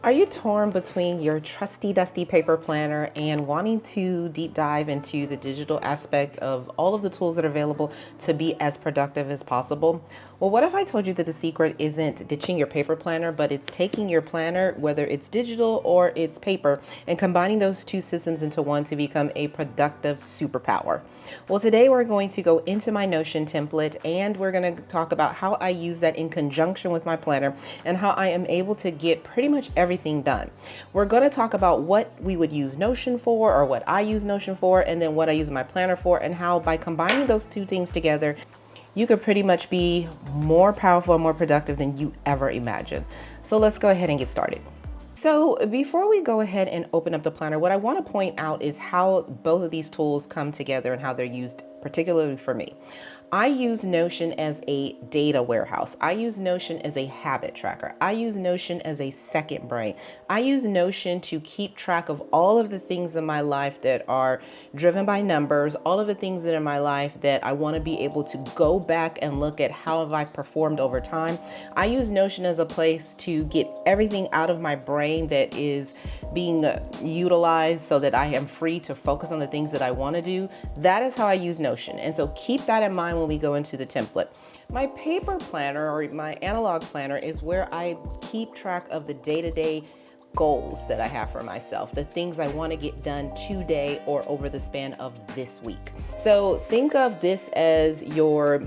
Are you torn between your trusty dusty paper planner and wanting to deep dive into the digital aspect of all of the tools that are available to be as productive as possible? Well, what if I told you that the secret isn't ditching your paper planner, but it's taking your planner, whether it's digital or it's paper, and combining those two systems into one to become a productive superpower? Well, today we're going to go into my Notion template and we're going to talk about how I use that in conjunction with my planner and how I am able to get pretty much everything done. We're going to talk about what we would use Notion for, or what I use Notion for, and then what I use my planner for, and how by combining those two things together, you could pretty much be more powerful and more productive than you ever imagined. So let's go ahead and get started. So before we go ahead and open up the planner, what I want to point out is how both of these tools come together and how they're used particularly for me. I use Notion as a data warehouse. I use Notion as a habit tracker. I use Notion as a second brain. I use Notion to keep track of all of the things in my life that are driven by numbers, all of the things that in my life that I want to be able to go back and look at how have I performed over time. I use Notion as a place to get everything out of my brain that is being utilized so that I am free to focus on the things that I want to do. That is how I use Notion. And so keep that in mind when we go into the template. My paper planner or my analog planner is where I keep track of the day-to-day goals that I have for myself, the things I want to get done today or over the span of this week. So think of this as your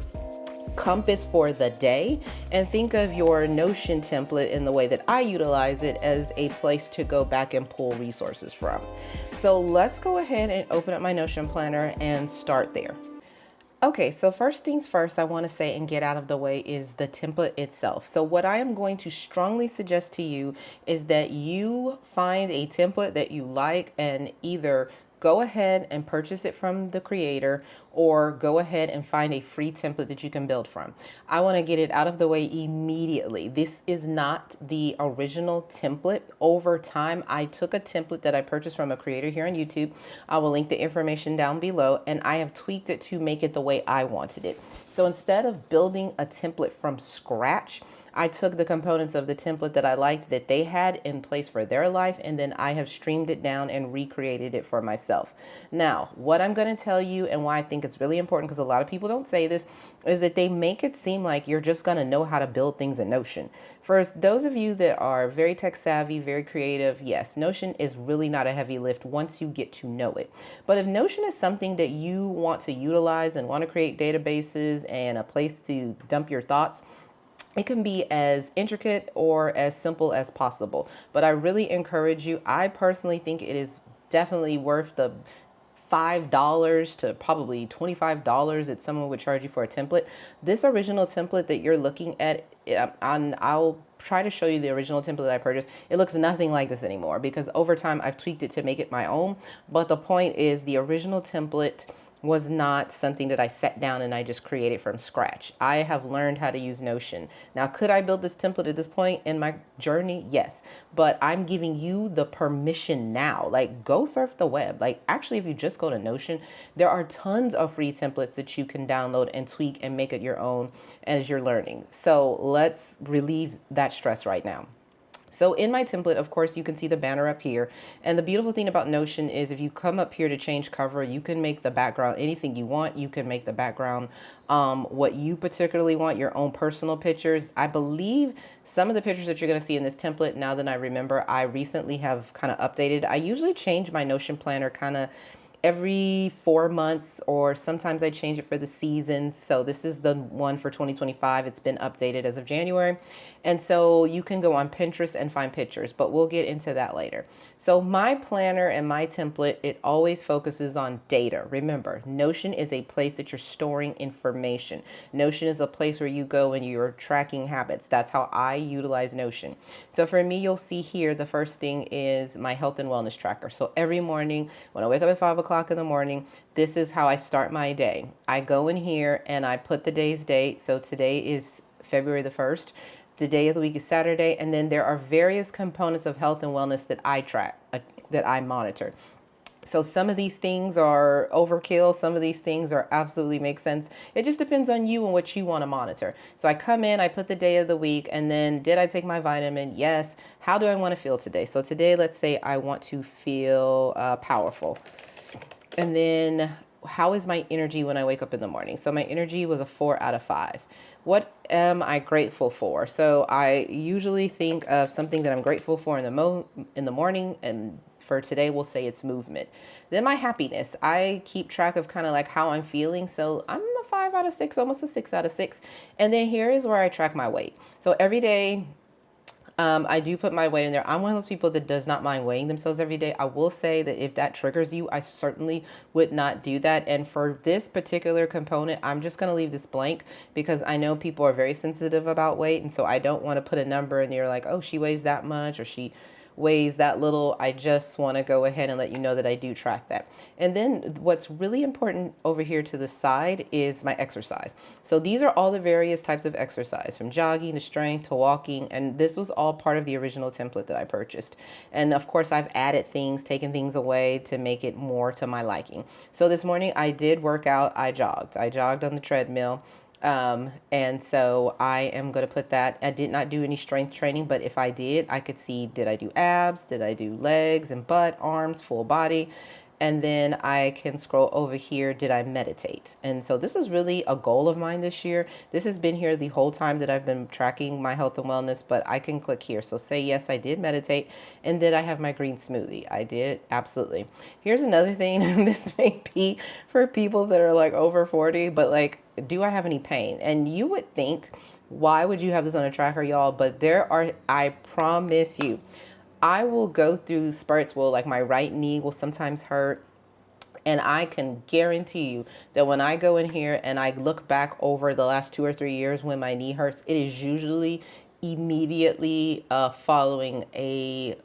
compass for the day, and think of your Notion template in the way that I utilize it as a place to go back and pull resources from. So let's go ahead and open up my Notion planner and start there. Okay, so first things first, I want to say and get out of the way is the template itself. So what I am going to strongly suggest to you is that you find a template that you like and either go ahead and purchase it from the creator or go ahead and find a free template that you can build from. I want to get it out of the way immediately. This is not the original template. Over time, I took a template that I purchased from a creator here on YouTube. I will link the information down below, and I have tweaked it to make it the way I wanted it. So instead of building a template from scratch, I took the components of the template that I liked that they had in place for their life, and then I have streamed it down and recreated it for myself. Now, what I'm going to tell you and why I think it's really important, because a lot of people don't say this, is that they make it seem like you're just going to know how to build things in Notion. For those of you that are very tech savvy, very creative, yes, Notion is really not a heavy lift once you get to know it. But if Notion is something that you want to utilize and want to create databases and a place to dump your thoughts, it can be as intricate or as simple as possible. But I really encourage you. I personally think it is definitely worth the $5 to probably $25 that someone would charge you for a template. This original template that you're looking at, I'll try to show you the original template that I purchased. It looks nothing like this anymore because over time I've tweaked it to make it my own. But the point is, the original template was not something that I sat down and I just created from scratch. I have learned how to use Notion. Now, could I build this template at this point in my journey? Yes, but I'm giving you the permission now. Like, go surf the web. Like, actually, if you just go to Notion, there are tons of free templates that you can download and tweak and make it your own as you're learning. So let's relieve that stress right now. So in my template, of course, you can see the banner up here. And the beautiful thing about Notion is if you come up here to change cover, you can make the background anything you want. You can make the background what you particularly want, your own personal pictures. I believe some of the pictures that you're going to see in this template, now that I remember, I recently have kind of updated. I usually change my Notion planner kind of every 4 months, or sometimes I change it for the seasons. So this is the one for 2025. It's been updated as of January. And so you can go on Pinterest and find pictures, but we'll get into that later. So my planner and my template, it always focuses on data. Remember, Notion is a place that you're storing information. Notion is a place where you go and you're tracking habits. That's how I utilize Notion. So for me, you'll see here, the first thing is my health and wellness tracker. So every morning when I wake up at 5 o'clock in the morning, this is how I start my day. I go in here and I put the day's date. So today is February the 1st. The day of the week is Saturday. And then there are various components of health and wellness that I track, that I monitor. So some of these things are overkill. Some of these things are absolutely make sense. It just depends on you and what you want to monitor. So I come in, I put the day of the week, and then did I take my vitamin? Yes. How do I want to feel today? So today, let's say I want to feel powerful. And then how is my energy when I wake up in the morning? So my energy was a 4 out of 5. What am I grateful for? So I usually think of something that I'm grateful for in the morning, and for today we'll say it's movement. Then my happiness, I keep track of kind of like how I'm feeling. So I'm a 5 out of 6, almost a 6 out of 6. And then here is where I track my weight. So every day, I do put my weight in there. I'm one of those people that does not mind weighing themselves every day. I will say that if that triggers you, I certainly would not do that. And for this particular component, I'm just going to leave this blank because I know people are very sensitive about weight. And so I don't want to put a number in there like, oh, she weighs that much or she weighs that little. I just want to go ahead and let you know that I do track that. And then what's really important over here to the side is my exercise. So these are all the various types of exercise, from jogging to strength to walking. And this was all part of the original template that I purchased. And of course, I've added things, taken things away to make it more to my liking. So this morning I did work out. I jogged. I jogged on the treadmill. And so I am going to put that. I did not do any strength training, but if I did, I could see, did I do abs? Did I do legs and butt, arms, full body? And then I can scroll over here. Did I meditate? And so this is really a goal of mine this year. This has been here the whole time that I've been tracking my health and wellness, but I can click here. So say, yes, I did meditate. And did I have my green smoothie? I did. Absolutely. Here's another thing. This may be for people that are like over 40, but like, do I have any pain? And you would think, why would you have this on a tracker, y'all? But there are, I promise you, I will go through spurts where like my right knee will sometimes hurt. And I can guarantee you that when I go in here and I look back over the last 2 or 3 years when my knee hurts, it is usually immediately following a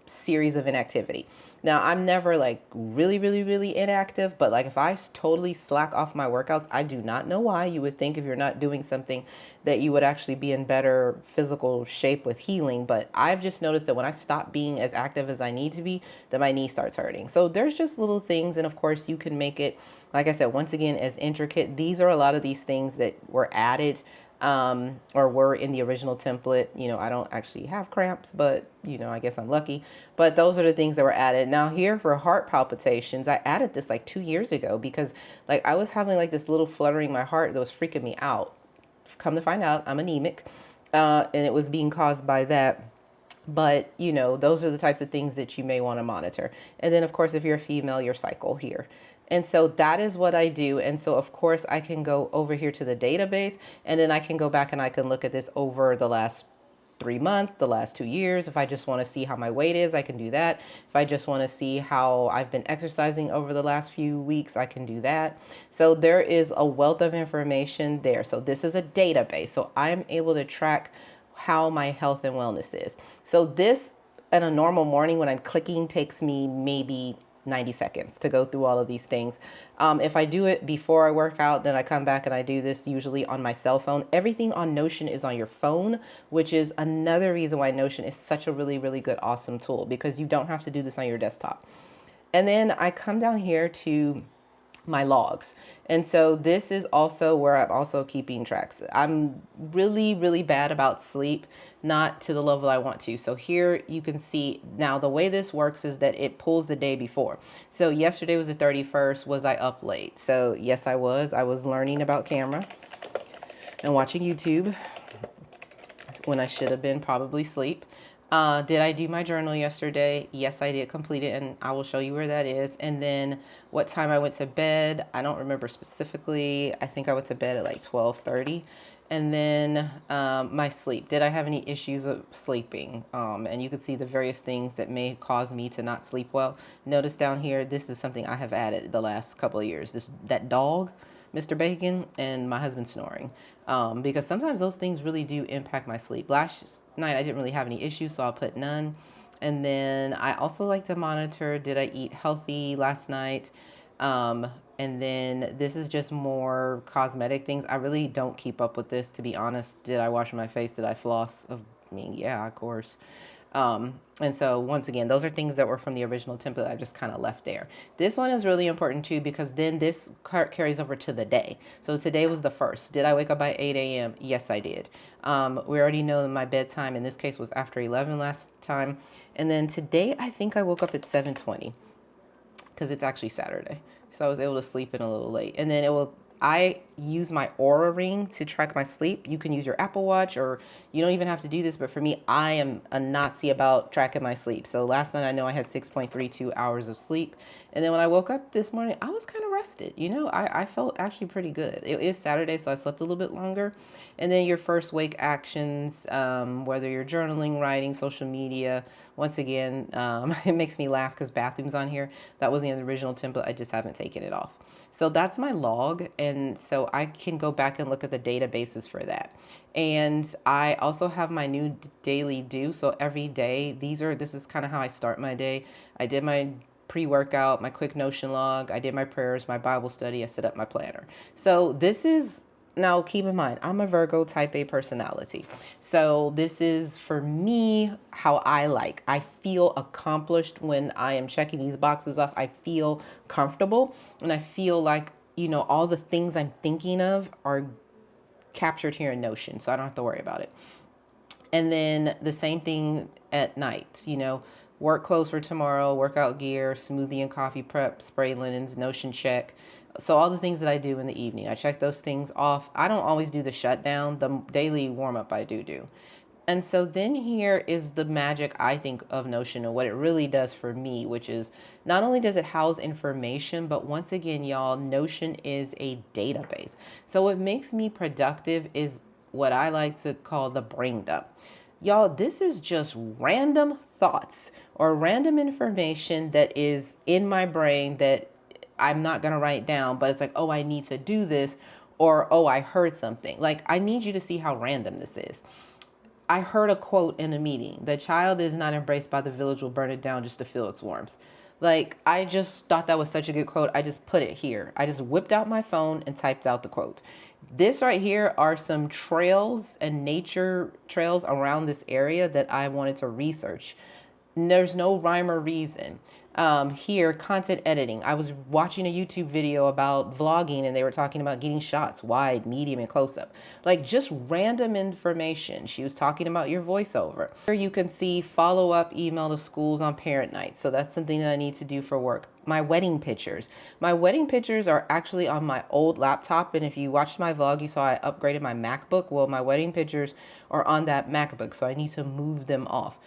series of inactivity. Now, I'm never like really, really, really inactive, but like if I totally slack off my workouts, I do not know why. You would think if you're not doing something that you would actually be in better physical shape with healing. But I've just noticed that when I stop being as active as I need to be, that my knee starts hurting. So there's just little things. And of course, you can make it, like I said, once again, as intricate. These are a lot of these things that were added or were in the original template. You know, I don't actually have cramps, but you know, I guess I'm lucky. But those are the things that were added. Now here for heart palpitations, I added this like 2 years ago because like I was having like this little fluttering in my heart that was freaking me out. Come to find out, I'm anemic, and it was being caused by that. But, you know, those are the types of things that you may want to monitor. And then, of course, if you're a female, your cycle here. And so that is what I do. And so, of course, I can go over here to the database, and then I can go back and I can look at this over the last 3 months, the last 2 years. If I just want to see how my weight is, I can do that. If I just want to see how I've been exercising over the last few weeks, I can do that. So there is a wealth of information there. So this is a database. So I'm able to track how my health and wellness is. So this, in a normal morning when I'm clicking, takes me maybe 90 seconds to go through all of these things. If I do it before I work out, then I come back and I do this usually on my cell phone. Everything on Notion is on your phone, which is another reason why Notion is such a really, really good, awesome tool, because you don't have to do this on your desktop. And then I come down here to my logs. And so this is also where I'm also keeping tracks. I'm really, really bad about sleep, not to the level I want to. So here you can see now the way this works is that it pulls the day before. So yesterday was the 31st. Was I up late? So yes, I was. I was learning about camera and watching YouTube when I should have been probably asleep. Did I do my journal yesterday? Yes, I did complete it, and I will show you where that is. And then what time I went to bed, I don't remember specifically. I think I went to bed at like 12:30. And then my sleep. Did I have any issues with sleeping? And you can see the various things that may cause me to not sleep well. Notice down here, this is something I have added the last couple of years. That dog, Mr. Bacon, and my husband snoring. Because sometimes those things really do impact my sleep. Last night I didn't really have any issues, so I'll put none. And then I also like to monitor, did I eat healthy last night? And then this is just more cosmetic things. I really don't keep up with this, to be honest. Did I wash my face? Did I floss? I mean, yeah, of course. And so once again, those are things that were from the original template I just kind of left there. This one is really important too, because then this carries over to the day. So today was the first. Did I wake up by 8 a.m.? Yes, I did. We already know that my bedtime in this case was after 11 last time. And then today, I think I woke up at 7:20 because it's actually Saturday. So I was able to sleep in a little late. And then I use my Aura ring to track my sleep. You can use your Apple Watch, or you don't even have to do this. But for me, I am a Nazi about tracking my sleep. So last night I know I had 6.32 hours of sleep. And then when I woke up this morning, I was kind of rested. I felt actually pretty good. It is Saturday, so I slept a little bit longer. And then your first wake actions, whether you're journaling, writing, social media. Once again, it makes me laugh because bathroom's on here. That wasn't in the original template. I just haven't taken it off. So that's my log. And so I can go back and look at the databases for that. And I also have my new daily do. So every day, this is kind of how I start my day. I did my pre-workout, my quick Notion log. I did my prayers, my Bible study. I set up my planner. So this is, now keep in mind, I'm a Virgo type A personality. So this is for me how I like. I feel accomplished when I am checking these boxes off. I feel comfortable, and I feel like, all the things I'm thinking of are captured here in Notion, so I don't have to worry about it. And then the same thing at night, work clothes for tomorrow, workout gear, smoothie and coffee prep, spray linens, Notion check. So all the things that I do in the evening, I check those things off. I don't always do the shutdown, the daily warm up I do. And so then here is the magic, I think, of Notion and what it really does for me, which is not only does it house information, but once again, y'all, Notion is a database. So what makes me productive is what I like to call the brain dump. Y'all, this is just random thoughts or random information that is in my brain that I'm not going to write down, but it's like, oh, I need to do this, or, oh, I heard something. Like, I need you to see how random this is. I heard a quote in a meeting: the child is not embraced by the village will burn it down just to feel its warmth. Like, I just thought that was such a good quote. I just put it here. I just whipped out my phone and typed out the quote. This right here are some trails and nature trails around this area that I wanted to research. There's no rhyme or reason. Here, content editing. I was watching a YouTube video about vlogging, and they were talking about getting shots wide, medium, and close up. Like, just random information. She was talking about your voiceover. Here you can see follow up email to schools on parent night. So that's something that I need to do for work. My wedding pictures. My wedding pictures are actually on my old laptop. And if you watched my vlog, you saw I upgraded my MacBook. Well, my wedding pictures are on that MacBook, so I need to move them off.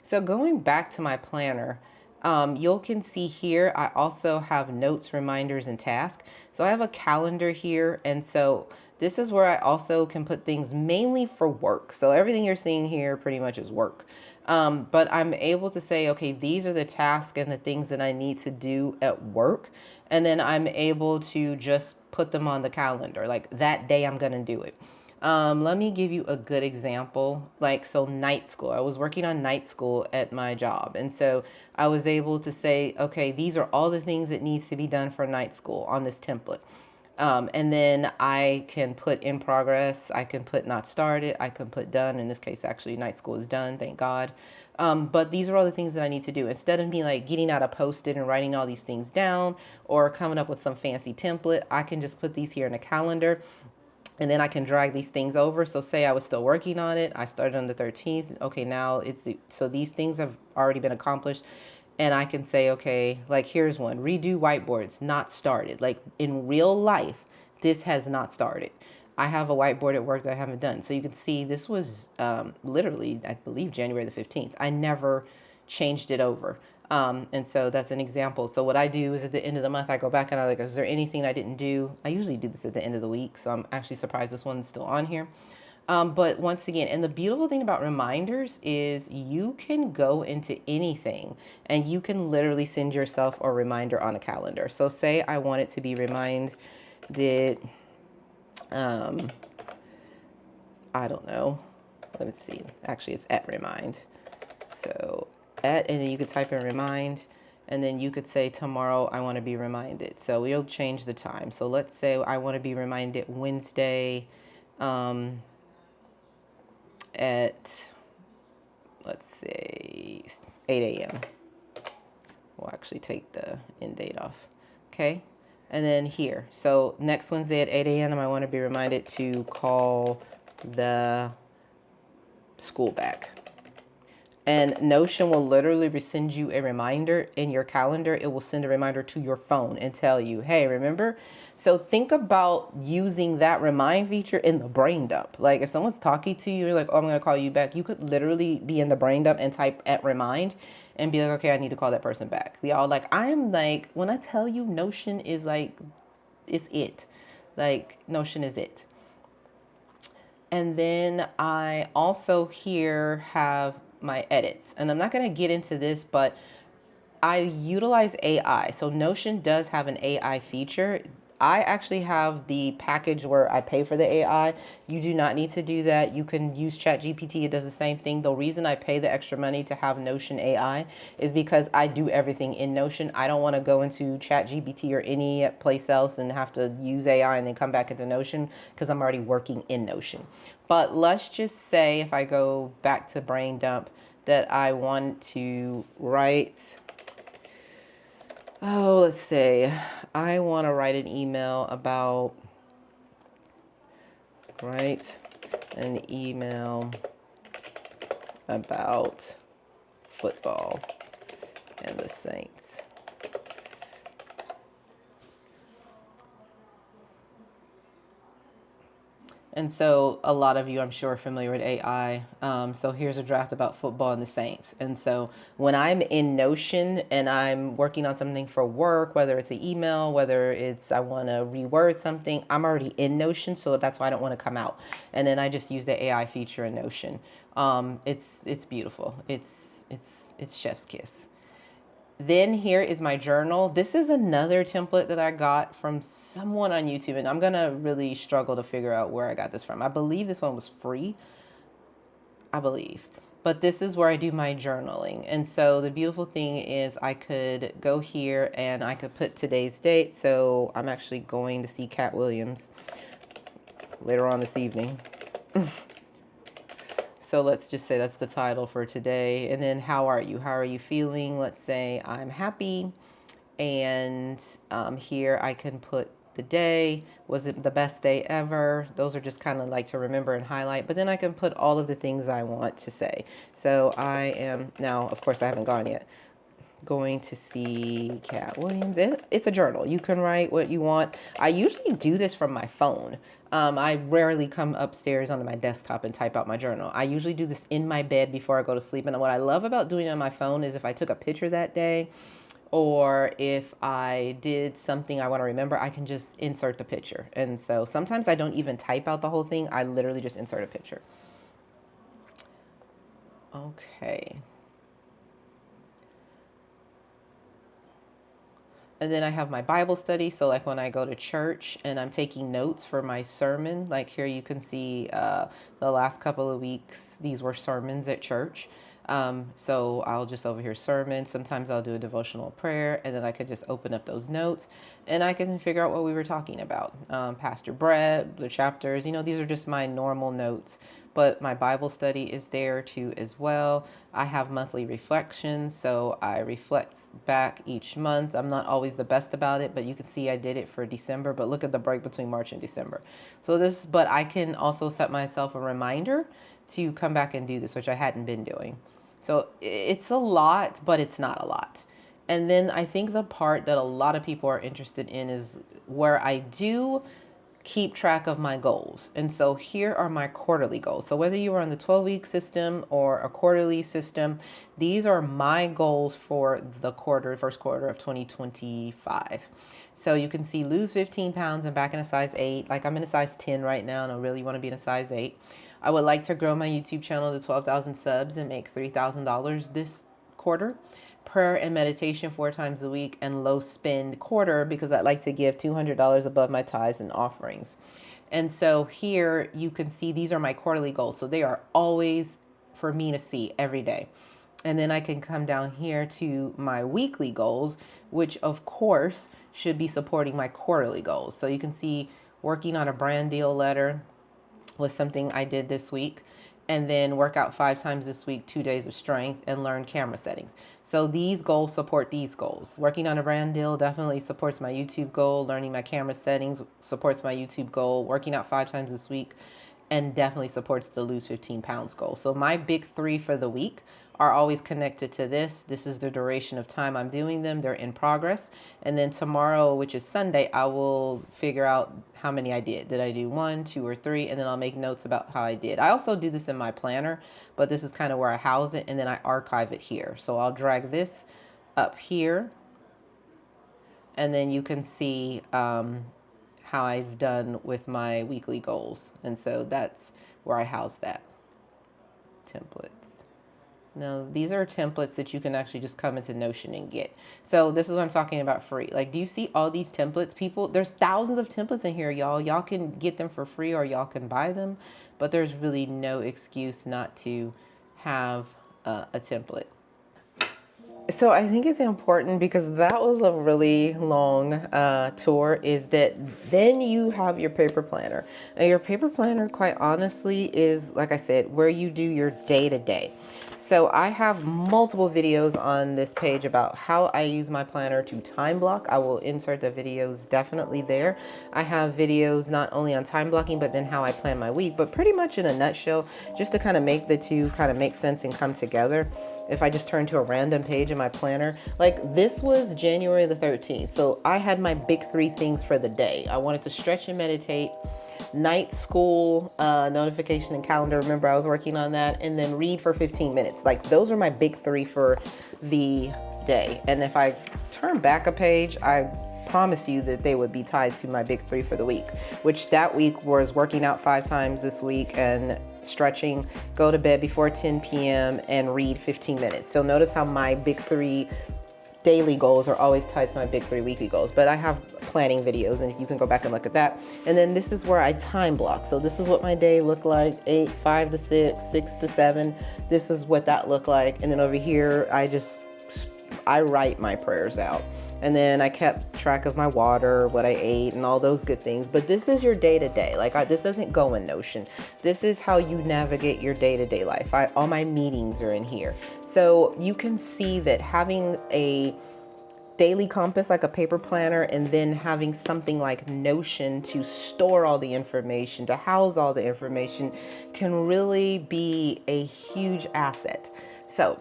So going back to my planner, you can see here, I also have notes, reminders, and tasks. So I have a calendar here. And so this is where I also can put things mainly for work. So everything you're seeing here pretty much is work. But I'm able to say, okay, these are the tasks and the things that I need to do at work. And then I'm able to just put them on the calendar. Like, that day I'm going to do it. Let me give you a good example. So night school, I was working on night school at my job. And so I was able to say, okay, these are all the things that needs to be done for night school on this template. And then I can put in progress, I can put not started, I can put done. In this case, actually, night school is done, thank God. But these are all the things that I need to do. Instead of me like getting out a Post-it and writing all these things down or coming up with some fancy template, I can just put these here in a calendar. And then I can drag these things over. So say I was still working on it. I started on the 13th. Okay, now so these things have already been accomplished. And I can say, okay, like here's one: redo whiteboards, not started. Like, in real life, this has not started. I have a whiteboard at work that I haven't done. So you can see this was literally, I believe, January the 15th. I never changed it over. And so that's an example. So what I do is at the end of the month, I go back and I like, is there anything I didn't do? I usually do this at the end of the week. So I'm actually surprised this one's still on here. But once again, and the beautiful thing about reminders is you can go into anything and you can literally send yourself a reminder on a calendar. So say I want it to be reminded, I don't know. Let me see. Actually, it's at remind. So and then you could type in remind, and then you could say tomorrow I want to be reminded. So we'll change the time. So let's say I want to be reminded Wednesday at let's say 8 a.m. We'll actually take the end date off. Okay. And then here. So next Wednesday at 8 a.m. I want to be reminded to call the school back. And Notion will literally send you a reminder in your calendar. It will send a reminder to your phone and tell you, hey, remember? So think about using that remind feature in the brain dump. Like if someone's talking to you, you're like, oh, I'm going to call you back. You could literally be in the brain dump and type at remind and be like, okay, I need to call that person back. Y'all, like, I'm like, when I tell you Notion is like, it's it. Like, Notion is it. And then I also here have my edits. And I'm not going to get into this, but I utilize AI. So Notion does have an AI feature. I actually have the package where I pay for the AI. You do not need to do that. You can use ChatGPT. It does the same thing. The reason I pay the extra money to have Notion AI is because I do everything in Notion. I don't want to go into ChatGPT or any place else and have to use AI and then come back into Notion because I'm already working in Notion. But let's just say if I go back to Brain Dump that I want to write... Oh, let's say I want to write an email about, football and the Saints. And so a lot of you, I'm sure, are familiar with AI. So here's a draft about football and the Saints. And so when I'm in Notion and I'm working on something for work, whether it's an email, whether it's I want to reword something, I'm already in Notion. So that's why I don't want to come out. And then I just use the AI feature in Notion. It's beautiful. It's chef's kiss. Then here is my journal. This is another template that I got from someone on YouTube, and I'm going to really struggle to figure out where I got this from. I believe this one was free. I believe. But this is where I do my journaling. And so the beautiful thing is I could go here and I could put today's date. So I'm actually going to see Cat Williams later on this evening. So let's just say that's the title for today. And then how are you? How are you feeling? Let's say I'm happy. And here I can put the day. Was it the best day ever? Those are just kind of like to remember and highlight. But then I can put all of the things I want to say. So I am now, of course, I haven't gone yet. Going to see Cat Williams. And it's a journal. You can write what you want. I usually do this from my phone. I rarely come upstairs onto my desktop and type out my journal. I usually do this in my bed before I go to sleep. And what I love about doing it on my phone is if I took a picture that day, or if I did something I want to remember, I can just insert the picture. And so sometimes I don't even type out the whole thing. I literally just insert a picture. Okay. And then I have my Bible study. So like when I go to church and I'm taking notes for my sermon, like here you can see the last couple of weeks, these were sermons at church. So I'll just overhear sermons. Sometimes I'll do a devotional prayer, and then I could just open up those notes and I can figure out what we were talking about. Pastor Brett, the chapters, these are just my normal notes, but my Bible study is there too as well. I have monthly reflections, so I reflect back each month. I'm not always the best about it, but you can see I did it for December, but look at the break between March and December. But I can also set myself a reminder to come back and do this, which I hadn't been doing. So it's a lot, but it's not a lot. And then I think the part that a lot of people are interested in is where I do keep track of my goals. And so here are my quarterly goals. So whether you are on the 12-week system or a quarterly system, these are my goals for the first quarter of 2025. So you can see lose 15 pounds. I'm back in a size 8. Like I'm in a size 10 right now, and I really want to be in a size 8. I would like to grow my YouTube channel to 12,000 subs and make $3,000 this quarter. Prayer and meditation 4 times a week, and low spend quarter because I'd like to give $200 above my tithes and offerings. And so here you can see these are my quarterly goals. So they are always for me to see every day. And then I can come down here to my weekly goals, which of course should be supporting my quarterly goals. So you can see working on a brand deal letter was something I did this week. and then work out 5 times this week, 2 days of strength, and learn camera settings. So these goals support these goals. Working on a brand deal definitely supports my YouTube goal. Learning my camera settings supports my YouTube goal. Working out 5 times this week and definitely supports the lose 15 pounds goal. So my big 3 for the week are always connected to this. This is the duration of time I'm doing them. They're in progress. And then tomorrow, which is Sunday, I will figure out how many I did. Did I do 1, 2, or 3? And then I'll make notes about how I did. I also do this in my planner, but this is kind of where I house it, and then I archive it here. So I'll drag this up here, and then you can see how I've done with my weekly goals. And so that's where I house that. Templates. No, these are templates that you can actually just come into Notion and get. So this is what I'm talking about free. Like, do you see all these templates? People, there's thousands of templates in here, y'all. Y'all can get them for free or y'all can buy them, but there's really no excuse not to have a template. So I think it's important, because that was a really long tour, is that then you have your paper planner. Now your paper planner, quite honestly, is, like I said, where you do your day-to-day. So I have multiple videos on this page about how I use my planner to time block. I will insert the videos definitely there. I have videos not only on time blocking, but then how I plan my week, but pretty much in a nutshell, just to kind of make the two kind of make sense and come together. If I just turn to a random page in my planner, like this was January the 13th. So I had my big 3 things for the day. I wanted to stretch and meditate, night school, notification and calendar. Remember, I was working on that, and then read for 15 minutes. Like those are my big 3 for the day. And if I turn back a page, I promise you that they would be tied to my big 3 for the week, which that week was working out 5 times this week and stretching, go to bed before 10 p.m. and read 15 minutes. So notice how my big 3 daily goals are always tied to my big 3 weekly goals, but I have planning videos and you can go back and look at that. And then this is where I time block. So this is what my day looked like: 5 to 6, 6 to 7. This is what that looked like. And then over here, I write my prayers out. And then I kept track of my water, what I ate, and all those good things. But this is your day-to-day. Like this doesn't go in Notion. This is how you navigate your day-to-day life. All my meetings are in here. So you can see that having a daily compass, like a paper planner, and then having something like Notion to store all the information, to house all the information, can really be a huge asset. So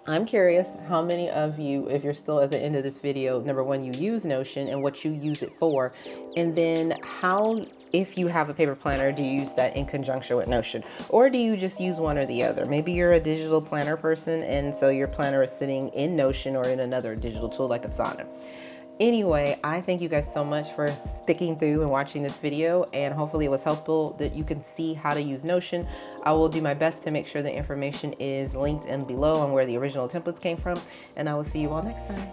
I'm curious how many of you, if you're still at the end of this video, number one, you use Notion and what you use it for, and then how, if you have a paper planner, do you use that in conjunction with Notion, or do you just use one or the other? Maybe you're a digital planner person, and so your planner is sitting in Notion or in another digital tool like Asana. Anyway, I thank you guys so much for sticking through and watching this video, and hopefully it was helpful that you can see how to use Notion. I will do my best to make sure the information is linked in below on where the original templates came from, and I will see you all next time.